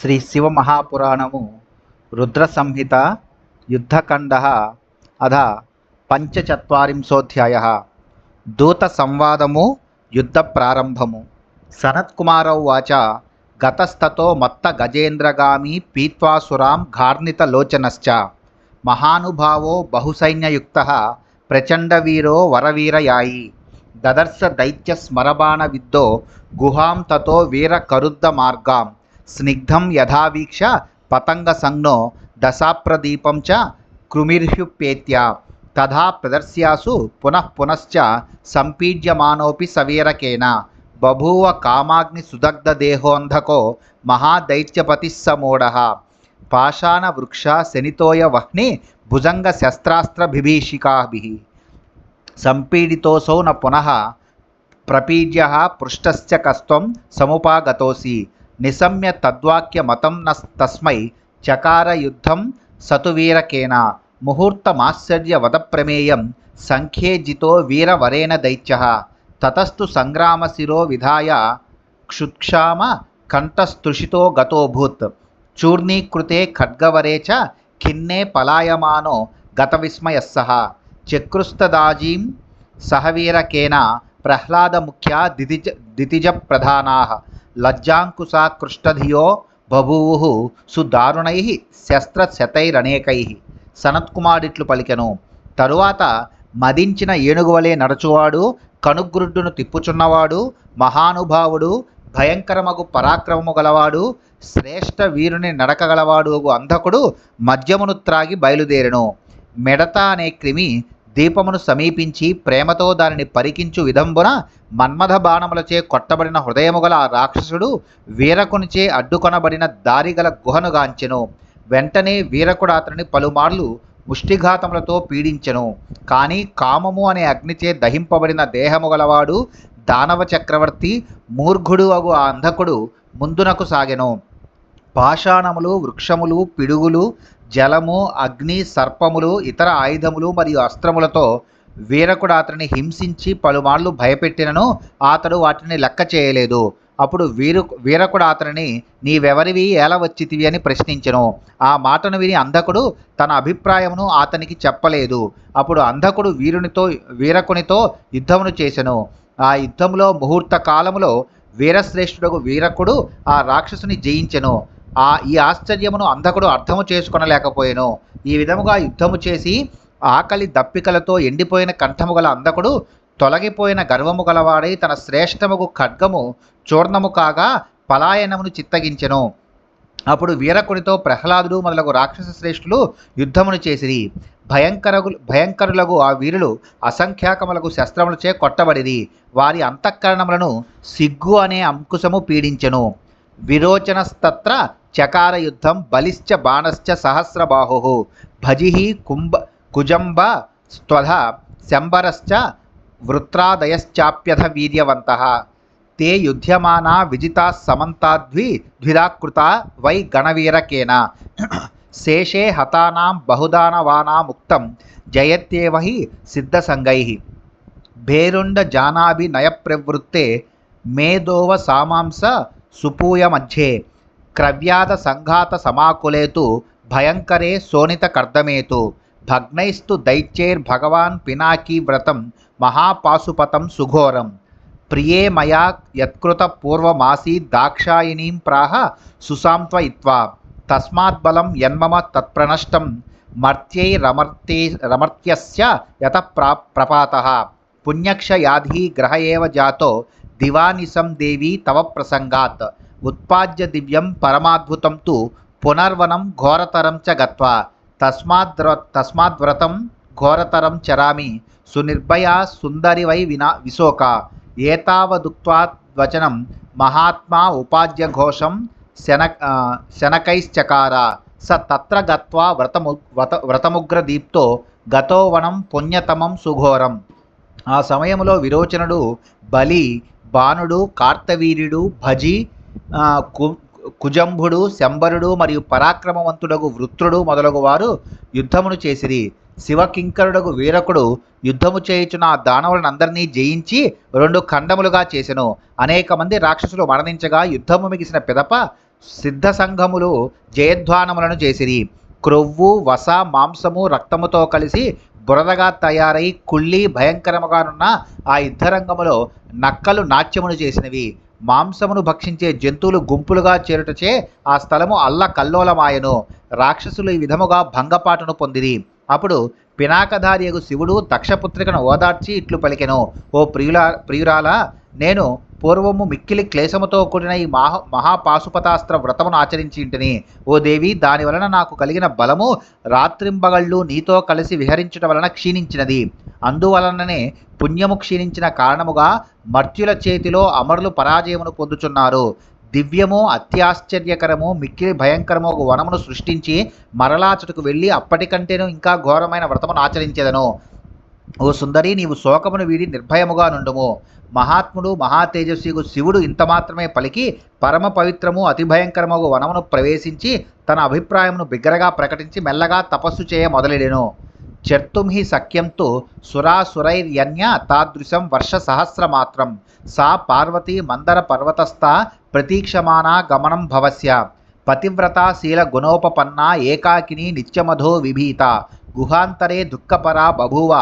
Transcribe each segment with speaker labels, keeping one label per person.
Speaker 1: శ్రీ శివమహాపురాణము రుద్ర సంహిత యుద్ధఖండ అధ పంచచత్వారింశోధ్యాయ దూత సంవాదము యుద్ధ ప్రారంభము. సనత్కుమార ఉవాచ గతస్తతో మత్త గజేంద్రగామి పీత్వాసురాం ఘార్ణితలోచనశ్చ మహానుభావో బహుసైన్యయుక్తః ప్రచండవీరో వరవీరయాయి దదర్శ దైత్య స్మరబాణ విద్దో గుహాం తతో వీరకరుద్ద మార్గాం స్నిగ్ధం యథావీక్ష పతంగ సంజ్ఞో దశాప్రదీపం చ కృమిర్హ్యుపేత్య తథా ప్రదర్శ్యాసు పునః పునశ్చ సంపీడ్యమానోపి సవీరకేన బభూవ కామాగ్ని సుదగ్ధ దేహోంధకో మహాదైత్యపతి సమూఢః పాషాణ వృక్ష శనితోయ వహ్ని భుజంగ శస్త్రాస్త్ర బిభీషికాభిః సంపీడితోసౌ న పునః ప్రపీడ్య పృష్టశ్చ కస్త్వం సముపాగతోసి నిశమ్య తద్వాక్యమతం తస్మై చకార యుద్ధం సతువీరకేన ముహూర్తమాశ్చర్యవదప్రమేయం సంఖ్యే జితో వీరవరేణ దైత్యః తతస్తు సంగ్రామశిరో విధాయ క్షుత్క్షామ కంఠస్తుషితో గతోభూత్ చూర్ణీకృతే ఖడ్గవరే చ ఖిన్నే పలాయమానో గతవిస్మయస్సః చక్రుస్తదాజీం సహవీరకేన ప్రహ్లాదముఖ్యా దితిజ ప్రధానాః లజ్జాంకుశా కృష్టధియో బభూవుః సుదారుణైః శస్త్రశతైరనేకైః. సనత్కుమారుడిట్లు పలికెను. తరువాత మదించిన ఏనుగువలే నడచువాడు, కనుగ్రుడ్డును తిప్పుచున్నవాడు, మహానుభావుడు, భయంకరమగు పరాక్రమము గలవాడు, శ్రేష్ఠ వీరుని నడకగలవాడు అంధకుడు మద్యమును త్రాగి బయలుదేరెను. మెడత అనే క్రిమి దీపమును సమీపించి ప్రేమతో దానిని పరికించు విధంబున మన్మథ బాణములచే కొట్టబడిన హృదయము గల ఆ రాక్షసుడు వీరకునిచే అడ్డుకొనబడిన దారిగల గుహను గాంచెను. వెంటనే వీరకుడు అతనిని పలుమార్లు ముష్టిఘాతములతో పీడించెను. కానీ కామము అనే అగ్నిచే దహింపబడిన దేహము గలవాడు దానవ చక్రవర్తి మూర్ఘుడు అగు ఆ అంధకుడు ముందునకు సాగెను. పాషాణములు, వృక్షములు, పిడుగులు, జలము, అగ్ని, సర్పములు, ఇతర ఆయుధములు మరియు అస్త్రములతో వీరకుడు అతనిని హింసించి పలుమార్లు భయపెట్టినను అతడు వాటిని లెక్క చేయలేదు. అప్పుడు వీరకుడు అతనిని నీవెవరివి, ఎలా వచ్చితివి అని ప్రశ్నించెను. ఆ మాటను విని అంధకుడు తన అభిప్రాయమును అతనికి చెప్పలేదు. అప్పుడు అంధకుడు వీరకునితో యుద్ధమును చేసెను. ఆ యుద్ధములో ముహూర్త కాలములో వీరశ్రేష్ఠుడకు వీరకుడు ఆ రాక్షసుని జయించెను. ఈ ఆశ్చర్యమును అంధకుడు అర్థము చేసుకొనలేకపోయెను. ఈ విధముగా యుద్ధము చేసి ఆకలి దప్పికలతో ఎండిపోయిన కంఠము గల అంధకుడు తొలగిపోయిన గర్వము గలవాడై తన శ్రేష్టముకు ఖడ్గము చూర్ణము కాగా పలాయనమును చిత్తగించెను. అప్పుడు వీరకునితో ప్రహ్లాదుడు మొదలగు రాక్షస శ్రేష్ఠులు యుద్ధమును చేసిరి. భయంకరులకు ఆ వీరులు అసంఖ్యాకములకు శస్త్రములచే కొట్టబడిరి. వారి అంతఃకరణములను సిగ్గు అనే అంకుశము పీడించెను. విరోచనస్తత్ర చకార యుద్ధం బలిశ్చ బాణశ్చ సహస్రబాహుః భజిః కుజంబ స్త్వధ శంబరశ్చ వృత్రాదయశ్చాప్యథ వీర్యవంతః తే యుధ్యమానా విజితాః సమంతాద్విధా వై గణవీరకేన శేషే హతానాం బహుదానవానాముక్తం జయత్యేవ హి సిద్ధసంగైః భేరుండ జానాభి నయప్రవృత్తే మేదోవ సామాంస సుపూయ మధ్యే క్రవ్యాద సంఘాత సమాకులేతు భయంకరే శోణిత కర్దమేతు భగ్నైస్తు దైత్యైర్భగవాన్ పినాకీ వ్రతం మహాపాశుపతం సుఘోరం ప్రియే మయా యత్కృత పూర్వమాసీద్ దాక్షాయినీం ప్రాహ సుసాంత్వయిత్వా తస్మాద్బలం యన్మమ తత్ప్రణష్టం మర్త్యైరమర్త్యస్య యత ప్రపాతః పుణ్యక్షయాధి గ్రహ ఏవ జాతో దివానిశం దేవి తవ ప్రసంగాత్ ఉత్పాద్య దివ్యం పరమాద్భుతం తు పునర్వనం ఘోరతరం చ గత్వా తస్మాద్వ్రతం ఘోరతరం చరామి సునిర్భయా సుందరి వై విశోక ఏతావదుక్త్వా వచనం మహాత్మా ఉపాద్య ఘోషం శనకైశ్చకార స తత్ర గత్వా వ్రతముగ్రదీప్తో గతో వనం పుణ్యతమం సుఘోరం. ఆ సమయంలో విరోచనుడు, బలి, బాణుడు, కార్తవీర్యుడు, భజి, కుజంభుడు, శంబరుడు మరియు పరాక్రమవంతుడగు వృత్రుడు మొదలగు వారు యుద్ధమును చేసిరి. శివకింకరుడగు వీరకుడు యుద్ధము చేయుచున్న ఆ దానవులనందరినీ జయించి 2 ఖండములుగా చేసెను. అనేక మంది రాక్షసులు మరణించగా యుద్ధము మిగిసిన పిదప సిద్ధ సంఘములు జయధ్వానములను చేసిరి. క్రొవ్వు, వస, మాంసము, రక్తముతో కలిసి బురదగా తయారై కుళ్ళి భయంకరముగానున్న ఆ యుద్ధరంగములో నక్కలు నాట్యమును చేసినవి. మాంసమును భక్షించే జంతువులు గుంపులుగా చేరుటచే ఆ స్థలము అల్ల కల్లోలమాయను. రాక్షసులు ఈ విధముగా భంగపాటును పొందిరి. అప్పుడు పినాకధారియగు శివుడు దక్షపుత్రికను ఓదార్చి ఇట్లు పలికెను. ఓ ప్రియురాల, నేను పూర్వము మిక్కిలి క్లేశముతో కూడిన ఈ మహాపాశుపతాస్త్ర వ్రతమును ఆచరించి ఇంటిని. ఓ దేవి, దాని వలన నాకు కలిగిన బలము రాత్రింబగళ్ళు నీతో కలిసి విహరించుట వలన క్షీణించినది. అందువలననే పుణ్యము క్షీణించిన కారణముగా మర్త్యుల చేతిలో అమరులు పరాజయమును పొందుచున్నారు. దివ్యము, అత్యాశ్చర్యకరము, మిక్కిలి భయంకరము ఒక వనమును సృష్టించి మరలాచటకు వెళ్ళి అప్పటికంటేనూ ఇంకా ఘోరమైన వ్రతమును ఆచరించెదను. ఓ సుందరి, నీవు శోకమును వీడి నిర్భయముగా నుండుము. మహాత్ముడు మహాతేజస్విగు శివుడు ఇంత మాత్రమే పలికి పరమ పవిత్రము అతి భయంకరమగు వనమును ప్రవేశించి తన అభిప్రాయమును బిగ్గరగా ప్రకటించి మెల్లగా తపస్సు చేయ మొదలెడెను. చర్తుం హి సఖ్యంతు సురాసురైర్యన్య తాదృశం వర్ష సహస్రమాత్రం సా పార్వతీ మందర పర్వతస్థ ప్రతీక్షమానా గమనం భవస్య పతివ్రత శీల గుణోపపన్న ఏకాకిని నిత్యమధో విభీత గుహాంతరే దుఃఖపరా బభూవ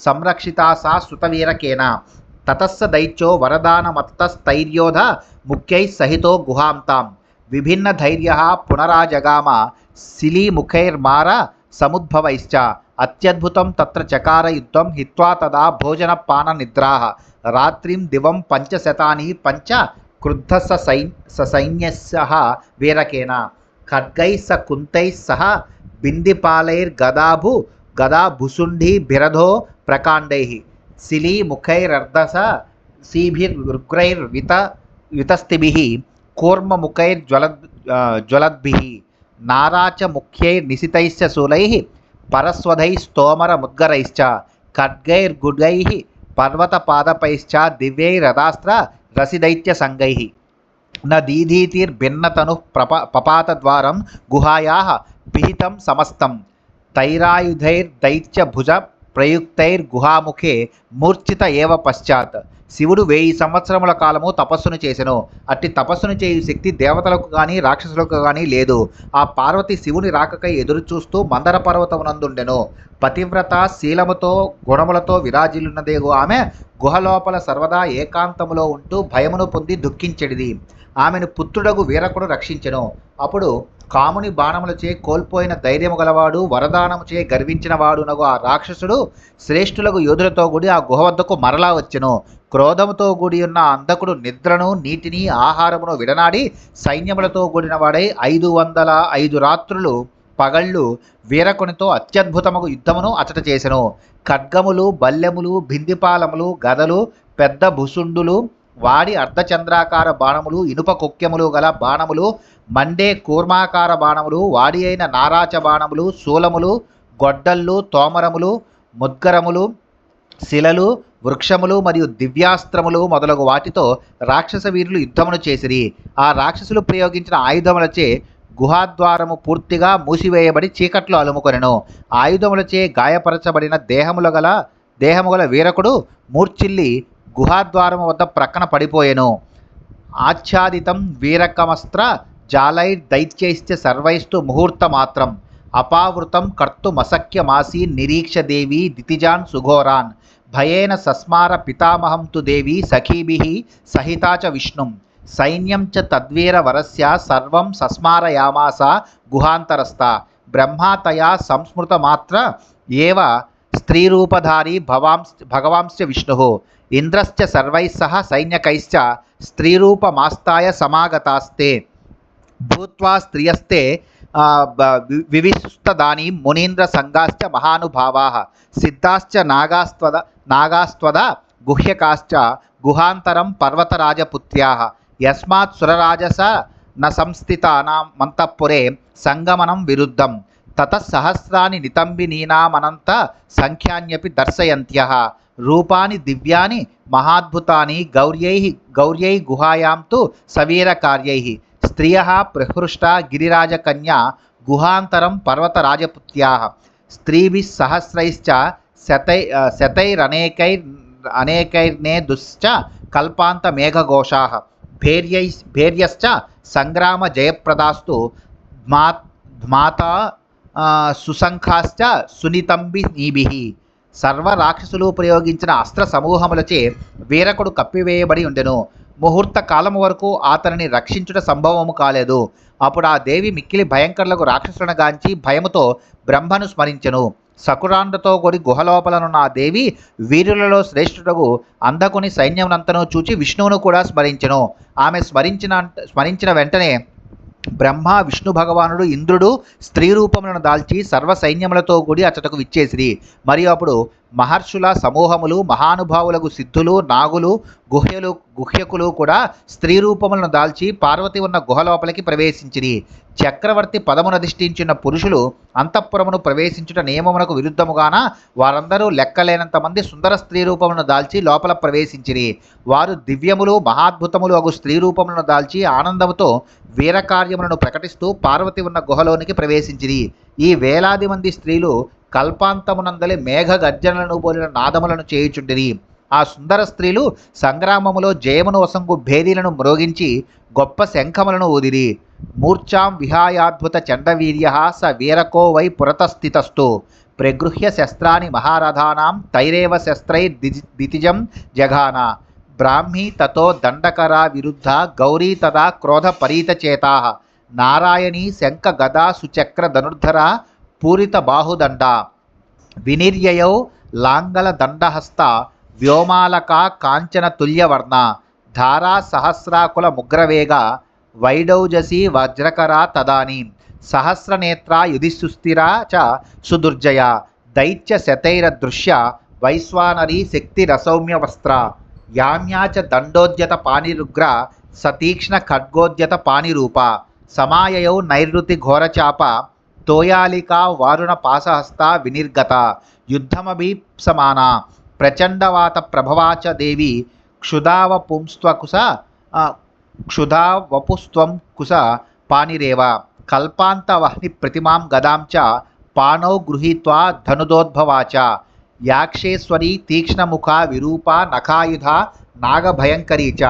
Speaker 1: సంరక్షితా సా సుతవీరకేన తతస్స దైత్యో వరదానమత్తస్థైర్యోధ ముఖ్యై సహితో గుహాంతాం విభిన్న ధైర్య పునరాజగామ శిలీముఖైర్మార సముద్భవైశ్చ అత్యద్భుతం తత్ర చకార యుద్ధం హిత్వా తదా భోజన పాన నిద్రాః రాత్రిం దివం పంచశతాని పంచ క్రుద్ధ సైన్యస్య వీరకేన ఖడ్గై స కుంతై సహ బిందిపాలైర్గదాభు గదాభుసుండి బిరధో ప్రకాండై శిలీముఖైరర్ధస సీభిర్గ్రైర్విత వితస్తిభిః కూర్మముఖైర్జ్వలద్భిః నారాచ ముఖ్యైర్నిశితైశ్చ శూలైః పరస్వధైస్తోమరముద్గరైశ్చ ఖడ్గైర్గుడ్గైః పర్వతపాదపైశ్చ దివ్యైరదాస్త్ర రసిదైత్యసంగైః న దీధీతిర్భిన్నతనుః పపాతద్వారం గుహాయాః పిహితం సమస్తం తైరాయుధైర్దైత్యభుజ ప్రయుక్తైర్గుహాముఖే మూర్ఛిత ఏవ పశ్చాత్. శివుడు 1000 సంవత్సరముల కాలము తపస్సును చేసెను. అట్టి తపస్సును చేయు శక్తి దేవతలకు కానీ రాక్షసులకు కానీ లేదు. ఆ పార్వతి శివుని రాకకై ఎదురుచూస్తూ మందర పర్వతమునందుండెను. పతివ్రత శీలముతో గుణములతో విరాజిల్లున్నదేగో ఆమె గుహలోపల సర్వదా ఏకాంతములో ఉంటూ భయమును పొంది దుఃఖించెడిది. ఆమెను పుత్రుడగు వీరకుడు రక్షించెను. అప్పుడు కాముని బాణములచే కోల్పోయిన ధైర్యము గలవాడు, వరదానముచే గర్వించిన వాడునగు ఆ రాక్షసుడు శ్రేష్ఠులకు యోధులతో కూడి ఆ గుహ వద్దకు మరలా వచ్చెను. క్రోధముతో కూడి ఉన్న అంధకుడు నిద్రను, నీటిని, ఆహారమును విడనాడి సైన్యములతో కూడిన వాడై 505 రాత్రులు పగళ్ళు వీరకునితో అత్యద్భుతముగు యుద్ధమును అచట చేసెను. ఖడ్గములు, బల్లెములు, బిందిపాలములు, గదలు, పెద్ద భుసుండులు, వాడి అర్ధచంద్రాకార బాణములు, ఇనుప కొక్కెములు గల బాణములు, మండే కూర్మాకార బాణములు, వాడి అయిన నారాచ బాణములు, శూలములు, గొడ్డళ్ళు, తోమరములు, ముద్గరములు, శిలలు, వృక్షములు మరియు దివ్యాస్త్రములు మొదలగు వాటితో రాక్షస వీరులు యుద్ధమును చేసిరి. ఆ రాక్షసులు ప్రయోగించిన ఆయుధములచే గుహాద్వారము పూర్తిగా మూసివేయబడి చీకట్లో అలుముకొనెను. ఆయుధములచే గాయపరచబడిన దేహము గల వీరకుడు మూర్ఛిల్లి గుహాద్వారము వద్ద ప్రక్కన పడిపోయెను. ఆచ్ఛాదితం వీరకమస్త్ర జాలైర్దైత్యైశ్చ సర్వైస్తు ముహూర్తమాత్రం అపావృతం కర్తుమసఖ్యమాసీ నిరీక్ష దేవి దితిజాన్ సుఘోరాన్ భయేన సస్మార పితామహం తు దేవి సఖీభిః సహితా చ విష్ణుం సైన్యం చ తద్వీర వరస్య సర్వం సస్మారయామాస గుహాంతరస్థ బ్రహ్మా తయా సంస్మృతమాత్ర ఏవ స్త్రీరూపధారీ భగవాంశ్చ విష్ణుః ఇంద్రశ్చ సర్వైః సహ సైన్యకైశ్చ స్త్రీరూపమాస్తాయ సమాగతాస్తే భూత్వా స్త్రియస్తే వివిస్తుదానీం మునీంద్ర సంగాశ్చ మహానుభావాః సిద్ధాశ్చ నాగాస్త్వద గుహ్యకాశ్చ గుహాంతరం పర్వతరాజపుత్ర్యాః యస్మాత్ సురరాజస న సంస్థితానామంతఃపురే సంగమనం విరుద్ధం తతః సహస్రాని నితంబినీనామనంత సంఖ్యాన్యపి దర్శయంత్యః రూపాని దివ్యాని మహాద్భుతాని గౌర్యై గుహాయాం తు సవీరకార్యైః స్త్రియః ప్రహృష్టా గిరిరాజకన్యా గుహాంతరం పర్వతరాజపుత్ర్యాః స్త్రీభిః సహస్రైశ్చ శతైరనేకైర్నేదుశ్చ కల్పాంతమేఘఘోషాః భేర్యశ్చ సంగ్రామ జయప్రదాస్తు ధ్మా ధ్మాతా సుశంఖాశ్చ సునితంబి నీభిః. సర్వ రాక్షసులు ప్రయోగించిన అస్త్ర సమూహములచే వీరకుడు కప్పివేయబడి ఉండెను. ముహూర్త కాలము వరకు అతనిని రక్షించుట సంభవము కాలేదు. అప్పుడు ఆ దేవి మిక్కిలి భయంకరులకు రాక్షసులను గాంచి భయముతో బ్రహ్మను స్మరించెను. సకురాండ్రతో కూడి గుహలోపలనున్న ఆ దేవి వీరులలో శ్రేష్ఠుడగు అంధకుని సైన్యమునంతను చూచి విష్ణువును కూడా స్మరించెను. ఆమె స్మరించిన వెంటనే బ్రహ్మ, విష్ణు భగవానుడు, ఇంద్రుడు స్త్రీ రూపములను దాల్చి సర్వ సైన్యములతో కూడి అచ్చటకు విచ్చేసిరి. మరియు అప్పుడు మహర్షుల సమూహములు, మహానుభావులకు సిద్ధులు, నాగులు, గుహ్యకులు కూడా స్త్రీ రూపములను దాల్చి పార్వతి ఉన్న గుహలోపలికి ప్రవేశించిరి. చక్రవర్తి పదమునధిష్ఠించిన పురుషులు అంతఃపురమును ప్రవేశించుట నియమమునకు విరుద్ధముగాన వారందరూ లెక్కలేనంత మంది సుందర స్త్రీ రూపములను దాల్చి లోపల ప్రవేశించిరి. వారు దివ్యములు, మహాద్భుతములు అగు స్త్రీ రూపములను దాల్చి ఆనందముతో వీరకార్యములను ప్రకటిస్తూ పార్వతి ఉన్న గుహలోనికి ప్రవేశించిరి. ఈ వేలాది మంది స్త్రీలు కల్పాంతమునందలి మేఘ గర్జనలను పోలిన నాదములను చేయుచుండిరి. ఆ సుందర స్త్రీలు సంగ్రామములో జయమును వసంగు భేరీలను మ్రోగించి గొప్ప శంఖములను ఊదిరి. మూర్ఛాం విహాయాద్భుత చండవీర్య స వీరకో వై పురతస్థితస్తు ప్రగృహ్య శస్త్రాని మహారథానాం తైరేవ శస్త్రైర్దితిజం జఘాన. బ్రాహ్మీ తతో దండకరా విరుద్ధ గౌరీ తదా క్రోధ పరీతచేతా. నారాయణీ శంఖ గదా సుచక్ర ధనుర్ధర పూరిత బాహుదండ. వినిర్యయౌ లాంగల దండహస్త వ్యోమాలక కాంచన తుల్యవర్ణ. ధారా సహస్రాకుల ముగ్రవేగ వైడౌజసి వజ్రకరా తదానీ. సహస్రనేత్రా యుధిసుస్థిరా చ సుదుర్జయ దైత్య శతైరదృశ్య వైశ్వానరీ శక్తి రసౌమ్య వస్త్ర. యామ్యా చ దండోద్యత పానిరుగ్ర సతీక్ష్ణ ఖడ్గోద్యత పానిరూప. సమాయయౌ నైరుతి ఘోరచాప తోయాలికా వారుణ పాసహస్త వినిర్గత. యుద్ధమభీప్సమాన ప్రచండవాత ప్రభవాచ దేవి క్షుధావపుస్త్వం కుశ పానిరేవ. కల్పాంతవహ్ని ప్రతిమాం గదాం చ పానౌ గృహీత్వా ధనుదోద్భవాచ. యాక్షేశ్వరీ తీక్ష్ణముఖ విరూప నఖాయుధ నాగభయంకరీ చ.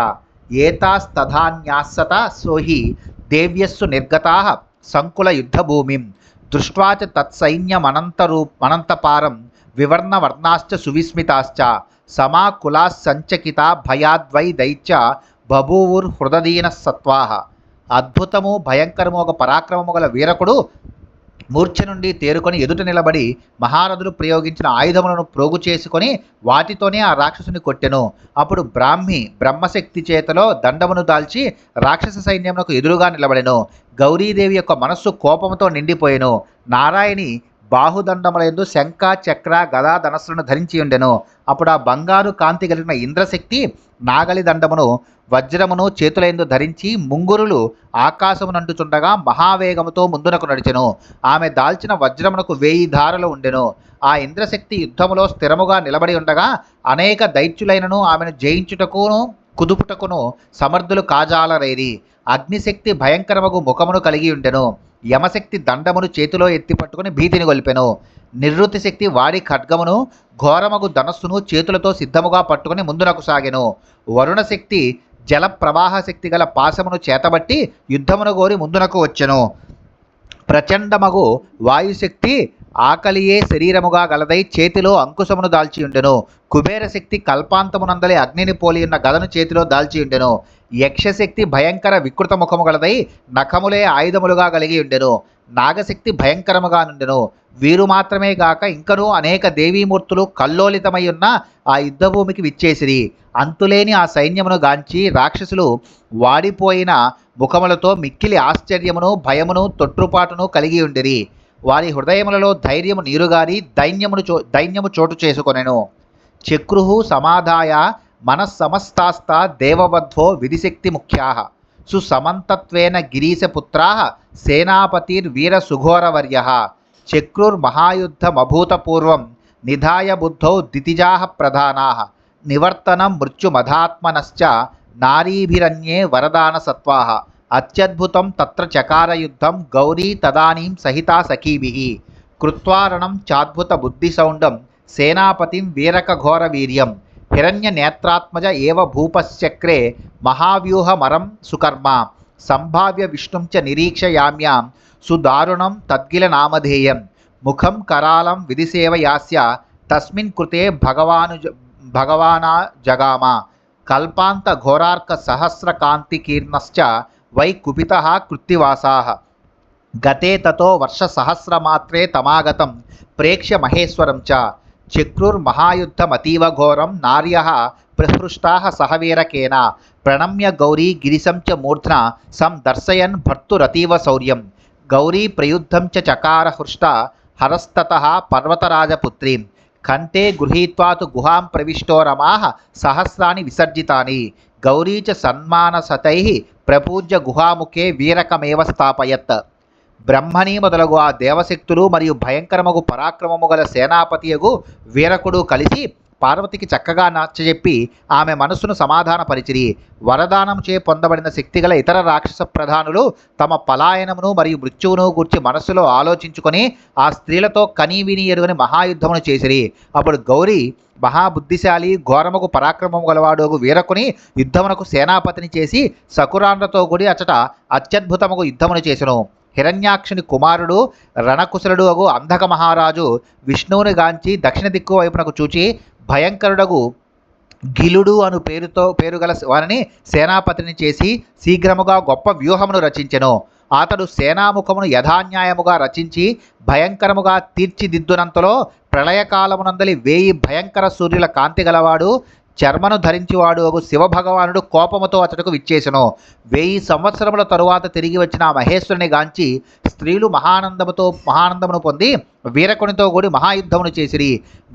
Speaker 1: ఏతాస్తథాన్యాస్సత సోహి దేవ్యస్సు నిర్గతాః సంకుల యుద్ధభూమిం. దృష్ట్వా చ తత్సైన్యమనంతపారం వివర్ణవర్ణాశ్చ సువిస్మితాశ్చ. సమాకులాస్సంచకితా భయాద్వై దైత్య బభూవుర్హృదదీనః సత్వాః. అద్భుతము భయంకరము ఒక పరాక్రమము గల వీరకుడు మూర్ఛ నుండి తేరుకొని ఎదుట నిలబడి మహారథులు ప్రయోగించిన ఆయుధములను ప్రోగు చేసుకొని వాటితోనే ఆ రాక్షసుని కొట్టెను. అప్పుడు బ్రాహ్మి బ్రహ్మశక్తి చేతలో దండమును దాల్చి రాక్షస సైన్యమునకు ఎదురుగా నిలబడెను. గౌరీదేవి యొక్క మనస్సు కోపముతో నిండిపోయెను. నారాయణి బాహుదండములందు శంఖ, చక్ర, గదా, ధనస్సులను ధరించి ఉండెను. అప్పుడు ఆ బంగారు కాంతి కలిగిన ఇంద్రశక్తి నాగలి దండమును వజ్రమును చేతులందు ధరించి ముంగురులు ఆకాశమునంటుచుండగా మహావేగముతో ముందునకు నడిచెను. ఆమె దాల్చిన వజ్రమునకు 1000 ధారలు ఉండెను. ఆ ఇంద్రశక్తి యుద్ధములో స్థిరముగా నిలబడి ఉండగా అనేక దైత్యులైనను ఆమెను జయించుటకును కుదుపుటకును సమర్థులు కాజాలరైరి. అగ్నిశక్తి భయంకరమగు ముఖమును కలిగి ఉండెను. యమశక్తి దండమును చేతిలో ఎత్తి పట్టుకుని భీతిని గొల్పెను. నివృత్తి శక్తి వాడి ఖడ్గమును ఘోరమగు ధనస్సును చేతులతో సిద్ధముగా పట్టుకుని ముందునకు సాగెను. వరుణ శక్తి జల ప్రవాహ శక్తి గల పాశమును చేతబట్టి యుద్ధమును గోరి ముందునకు వచ్చెను. ప్రచండమగు వాయుశక్తి ఆకలియే శరీరముగా గలదై చేతిలో అంకుశమును దాల్చి ఉండెను. కుబేర శక్తి కల్పాంతమునందలి అగ్నిని పోలి ఉన్న గదను చేతిలో దాల్చి ఉండెను. యక్షశక్తి భయంకర వికృత ముఖము గలదై నఖములే ఆయుధములుగా కలిగి ఉండెను. నాగశక్తి భయంకరముగా నుండెను. వీరు మాత్రమే గాక ఇంకనూ అనేక దేవీమూర్తులు కల్లోలితమై ఉన్న ఆ యుద్ధభూమికి విచ్చేసిరి. అంతులేని ఆ సైన్యమును గాంచి రాక్షసులు వాడిపోయిన ముఖములతో మిక్కిలి ఆశ్చర్యమును భయమును తొట్రుపాటును కలిగి ఉండిరి. వారి హృదయములలో ధైర్యము నీరుగారి దైన్యము చోటు చేసుకొనెను. చక్రుః సమాధాయ మనస్సమస్తాస్తా దేవవధ్వో విధిశక్తి ముఖ్యాః. సుసమంతత్వేన గిరీశపుత్రాః సేనాపతిర్వీరసుఘోరవర్యః. చక్రుర్మహాయుద్ధమభూతపూర్వం నిధాయ బుద్ధౌ దితిజాః ప్రధానాః. నివర్తనం మృత్యుమధాత్మనశ్చ నారీభిరన్యే వరదాన సత్వాః. అత్యద్భుతం తత్ర చకార యుద్ధం గౌరీ తదానీం సహితా సఖీభిః. కృత్వారణం చాద్భుత బుద్ధిసౌండం సేనాపతిం వీరకఘోర వీర్యం. హిరణ్య నేత్రాత్మజ ఏవ భూపశ్చక్రే మహావ్యూహమరం సుకర్మ. సంభావ్య విష్ణుం చ నిరీక్షయామ్యాం సుదారుణం తద్గిల నామధేయం ముఖం కరాళం విధిసేవ యాస్య తస్మిన్ కృతే భగవానా జగామ కల్పాంత ఘోరార్క సహస్ర కాంతి కీర్ణశ్చ వై కుపితః కృత్తివాసాః గతే తతో వర్ష సహస్రమాత్రే తమాగతం ప్రేక్ష్య మహేశ్వరం చ చక్రుర్మహాయుద్ధమతీవ ఘోరం నార్యః ప్రహృష్టాః సహవీరకేన ప్రణమ్య గౌరీ గిరిశం చ మూర్ధ్నా సం దర్శయన్ భర్తురతీవ శౌర్యం గౌరీ ప్రయుద్ధం చ చకార హృష్ట హరస్తతః పర్వతరాజపుత్రీం కంఠే గృహీత్వా తు గుహాం ప్రవిష్టో రమాః సహస్రాని విసర్జితాని గౌరీ చ సన్మానసతైః ప్రపూజ్య గుహాముఖే వీరకమేవ స్థాపయత్. బ్రహ్మణి మొదలగు ఆ దేవశక్తులు మరియు భయంకరమగు పరాక్రమము గల సేనాపతియగు వీరకుడు కలిసి పార్వతికి చక్కగా నచ్చజెప్పి ఆమె మనస్సును సమాధానపరిచిరి. వరదానం చే పొందబడిన శక్తిగల ఇతర రాక్షస ప్రధానులు తమ పలాయనమును మరియు మృత్యువును గూర్చి మనస్సులో ఆలోచించుకొని ఆ స్త్రీలతో కనీవిని ఎరుగని మహాయుద్ధమును చేసిరి. అప్పుడు గౌరీ మహాబుద్ధిశాలి ఘోరముకు పరాక్రమము గలవాడు వీరకుని యుద్ధమునకు సేనాపతిని చేసి సకురాండ్రతో కూడి అచట అత్యద్భుతముగు యుద్ధమును చేసెను. హిరణ్యాక్షుని కుమారుడు రణకుశలుడు అగు అంధక మహారాజు విష్ణువుని గాంచి దక్షిణ దిక్కు వైపునకు చూచి భయంకరుడగు గిలుడు అను పేరుగల వారిని సేనాపతిని చేసి శీఘ్రముగా గొప్ప వ్యూహమును రచించెను. అతడు సేనాముఖమును యథాన్యాయముగా రచించి భయంకరముగా తీర్చిదిద్దునంతలో ప్రళయకాలమునందలి 1000 భయంకర సూర్యుల కాంతి గలవాడు చర్మను ధరించివాడు అగు శివభగవానుడు కోపముతో అతడుకు విచ్చేసెను. 1000 సంవత్సరముల తరువాత తిరిగి వచ్చిన ఆ మహేశ్వరుని గాంచి స్త్రీలు మహానందమును పొంది వీరకునితో కూడి మహాయుద్ధమును చేసిరి.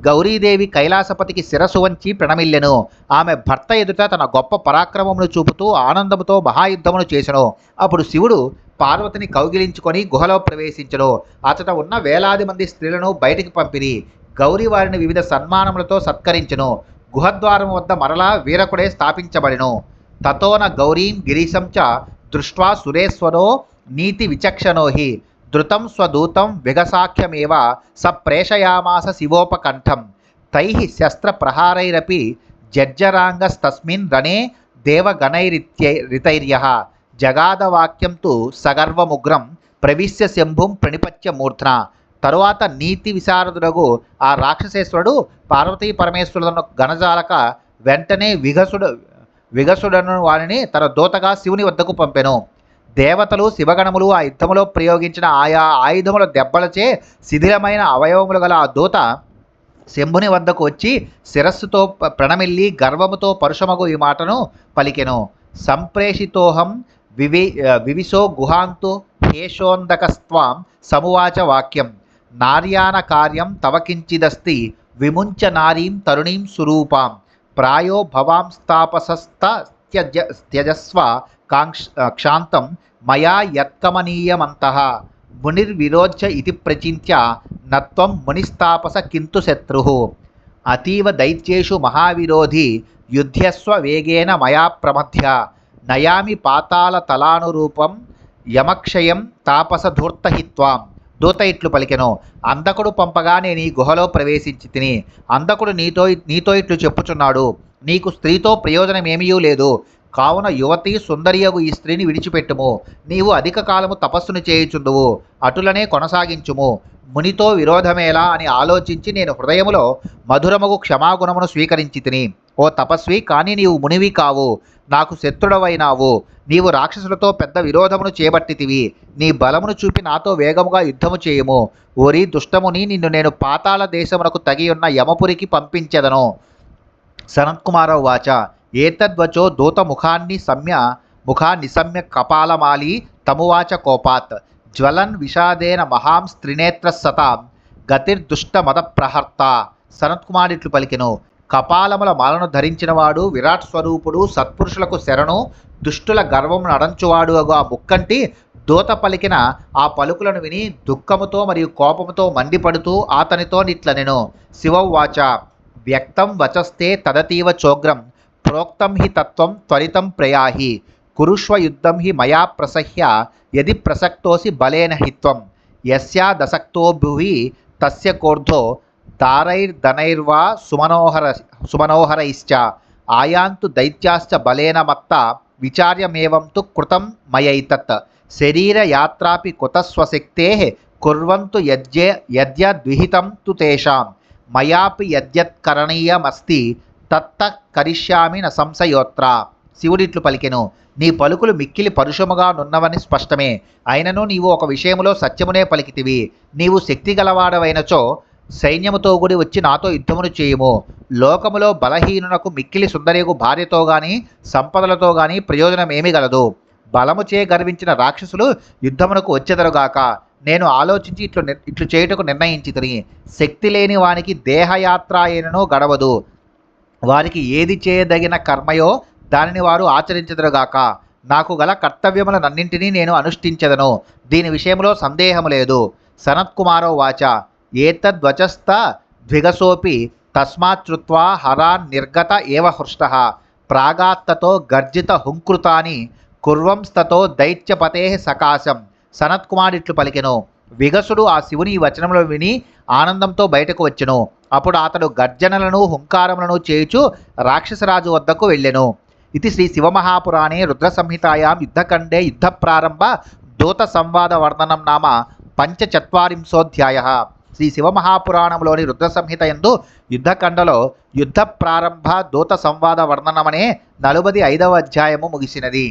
Speaker 1: గౌరీదేవి కైలాసపతికి శిరసు వంచి ప్రణమిల్లెను. ఆమె భర్త ఎదుట తన గొప్ప పరాక్రమమును చూపుతూ ఆనందముతో మహాయుద్ధమును చేసెను. అప్పుడు శివుడు పార్వతిని కౌగిలించుకొని గుహలో ప్రవేశించెను. అతట ఉన్న వేలాది మంది స్త్రీలను బయటికి పంపిరి. గౌరీ వారిని వివిధ సన్మానములతో సత్కరించెను. గుహద్వారం వద్ద మరలా వీరకుడే స్థాపించబడెను. తతోన గౌరీం గిరీశం చ దృష్ట్వా సురేశ్వరో నీతి విచక్షణో హి ధృతం స్వదూతం విగసాఖ్యమేవ స ప్రేషయామాస శివోపకంఠం తైః శస్త్రప్రహారైరపి జర్జరాంగస్తస్మిన్ రణే దేవగణైరితైర్యః జగాదవాక్యం తు సగర్వముగ్రం ప్రవిశ్య శంభుం ప్రణిపత్య మూర్ధ్నా. తరువాత నీతి విశారదుడగు ఆ రాక్షసేశ్వరుడు పార్వతీ పరమేశ్వరులను గణజాలక వెంటనే విగసుడను వారిని తన దూతగా శివుని వద్దకు పంపెను. దేవతలు శివగణములు ఆ యుద్ధములో ప్రయోగించిన ఆయా ఆయుధముల దెబ్బలచే శిథిలమైన అవయవములు గల ఆ దూత శంభుని వద్దకు వచ్చి శిరస్సుతో ప్రణమిల్లి గర్వముతో పరుషమగు ఈ మాటను పలికెను. సంప్రేషితోహం వివిశో గుహాంతు హేషోందకస్త్వాం సమువాచ వాక్యం నార్యాన కార్యం తవ కించిదస్తి విముంచ నారీం తరుణీం సురూపాం ప్రాయో భవాంస్తాపసస్త్యజస్వ క్షాంతం మయా యత్కమనీయమంతః మునిర్విరోధ్య ఇతి ప్రచింత్య నత్వం మునిస్తాపస కింతు శత్రుః అతీవ దైత్యేషు మహావిరోధి యుధ్యస్వ వేగేన మయా ప్రమథ్య నయామి పాతాళ తలానురూపం యమక్షయం తాపస ధూర్తహిత్వాం. దూత ఇట్లు పలికెను, అంధకుడు పంపగా నేను ఈ గుహలో ప్రవేశించి తిని అంధకుడు నీతో ఇట్లు చెప్పుచున్నాడు, నీకు స్త్రీతో ప్రయోజనమేమీ లేదు. కావున యువతి సుందరియగు ఈ స్త్రీని విడిచిపెట్టుము. నీవు అధిక కాలము తపస్సును చేయుచుందువు, అటులనే కొనసాగించుము. మునితో విరోధమేలా అని ఆలోచించి నేను హృదయములో మధురమగు క్షమాగుణమును స్వీకరించి తిని. ఓ తపస్వి, కానీ నీవు మునివి కావు, నాకు శత్రుడవైనావు. నీవు రాక్షసులతో పెద్ద విరోధమును చేపట్టితివి. నీ బలమును చూపి నాతో వేగముగా యుద్ధము చేయుము. ఓరి దుష్టముని, నిన్ను నేను పాతాళ దేశమునకు తగియున్న యమపురికి పంపించెదను. సనత్కుమార ఉవాచ ఏతద్వచో దూత ముఖాన్నిశమ్య కపాలమాలి తమువాచ కోపాత్ జ్వలన్ విషాదేన మహాం స్త్రినేత్ర సతాం గతిర్దుష్టమద ప్రహర్త. సనత్కుమారిట్లు పలికెను, కపాలముల మాలను ధరించినవాడు, విరాట్ స్వరూపుడు, సత్పురుషులకు శరణు, దుష్టుల గర్వమును అడంచువాడు అగు ఆ ముక్కంటి దూత పలికిన ఆ పలుకులను విని దుఃఖముతో మరియు కోపముతో మండిపడుతూ అతనితో నిట్లనెను. శివవాచ వ్యక్తం వచస్తే తదతీవ చోగ్రం ప్రోక్తం హి తత్వం త్వరితం ప్రయాహి కురుష్వ యుద్ధం హి మయా ప్రసహ్య యది ప్రసక్తోసి బలేన హిత్వం యస్యాదసక్తో భువి తస్య కోర్ధో దారైర్ధనైర్వా సుమనోహరైశ్చ ఆయాంతు దైత్యాశ్చ బలేన మత్త విచార్యమేవం తు కృతం మయైతత్ శరీరయాత్రాపి కుతస్వశక్తేః కుర్వంతు యద్యద్విహితం తు తేషాం మయాపి యద్యత్ కరణీయమస్తి తత్త కరిష్యామి న సంశయోత్ర. శివుడిట్లు పలికెను, నీ పలుకులు మిక్కిలి పరుషముగా నున్నవని స్పష్టమే. అయినను నీవు ఒక విషయములో సత్యమునే పలికితివి. నీవు శక్తి గలవాడవైనచో సైన్యముతో కూడి వచ్చి నాతో యుద్ధమును చేయుము. లోకములో బలహీనునకు మిక్కిలి సుందరియకు భార్యతో గాని సంపదలతో గాని ప్రయోజనమేమి గలదు? బలముచే గర్వించిన రాక్షసులు యుద్ధమునకు వచ్చెదరుగాక. నేను ఆలోచించి ఇట్లు చేయుటకు నిర్ణయించితిని. శక్తి లేని వానికి దేహయాత్ర అయినను గడవదు. వారికి ఏది చేయదగిన కర్మయో దానిని వారు ఆచరించెదరుగాక. నాకు గల కర్తవ్యములనన్నింటినీ నేను అనుష్ఠించెదను. దీని విషయంలో సందేహము లేదు. సనత్కుమారో వాచ ఏతద్వచస్థ ద్విగసోపి తస్మాచ్చుత్వా హరాన్ నిర్గత ఏవ హృష్టః ప్రాగాత్తతో గర్జిత హుంకృతాని కుర్వంస్తతో దైత్యపతే సకాశం. సనత్కుమారిట్లు పలికెను. విగసుడు ఆ శివుని ఈ వచనములు విని ఆనందంతో బయటకు వచ్చెను. అప్పుడు అతడు గర్జనలను హుంకారములను చేయుచు రాక్షసరాజు వద్దకు వెళ్ళెను. ఇది శ్రీ శివమహాపురాణే రుద్రసంహితాయాం యుద్ధఖండే యుద్ధ ప్రారంభ దూత సంవాద వర్ణనం నామ 45వ శ్రీ శివమహాపురాణంలోని రుద్ర సంహిత యందు యుద్ధఖండలో యుద్ధ ప్రారంభ దూత సంవాద వర్ణనమనే 45వ అధ్యాయము ముగిసినది.